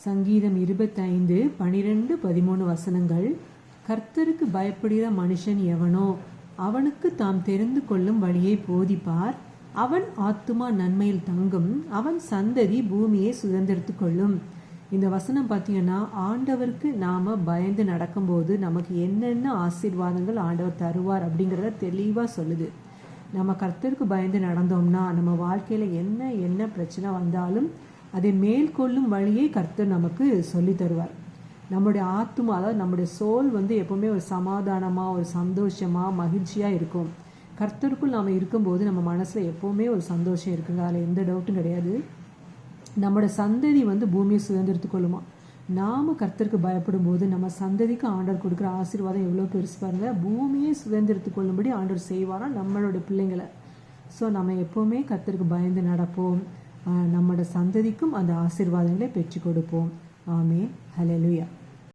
சங்கீதம் 25, 12, 13 வசனங்கள். கர்த்தருக்கு பயப்படுகிற மனுஷன் எவனோ அவனுக்கு தாம் தெரிந்து கொள்ளும் வழியை போதிப்பார். அவன் ஆத்துமா நன்மையில் தங்கும், அவன் சந்ததி பூமியை சுதந்திரத்து கொள்ளும். இந்த வசனம் பார்த்தீங்கன்னா, ஆண்டவருக்கு நாம் பயந்து நடக்கும்போது நமக்கு என்னென்ன ஆசீர்வாதங்கள் ஆண்டவர் தருவார் அப்படிங்கிறத தெளிவாக சொல்லுது. நம்ம கர்த்தருக்கு பயந்து நடந்தோம்னா நம்ம வாழ்க்கையில் என்ன பிரச்சனை வந்தாலும் அதை மேற்கொள்ளும் வழியை கர்த்தர் நமக்கு சொல்லி தருவார். நம்முடைய ஆத்துமா, அதாவது நம்முடைய சோல் எப்பவுமே ஒரு சமாதானமாக, ஒரு சந்தோஷமாக, மகிழ்ச்சியாக இருக்கும். கர்த்தருக்குள் நாம் இருக்கும்போது நம்ம மனசில் எப்போவுமே ஒரு சந்தோஷம் இருக்குங்க, அதில் எந்த டவுட்டும் கிடையாது. நம்மளோட சந்ததி பூமியை சுதந்திரத்து கொள்ளுமா. நாம் கர்த்தருக்கு பயப்படும் போது நம்ம சந்ததிக்கு ஆண்டவர் கொடுக்குற ஆசீர்வாதம் எவ்வளோ பெருசு பாருங்க. பூமியை சுதந்திரத்து கொள்ளும்படி ஆண்டவர் செய்வாரா நம்மளோட பிள்ளைங்களை. ஸோ நம்ம எப்போவுமே கர்த்தருக்கு பயந்து நடப்போம். நம்மளோட சந்ததிக்கும் அந்த ஆசீர்வாதங்களை பெற்று கொடுப்போம். ஆமென். ஹல்லேலூயா.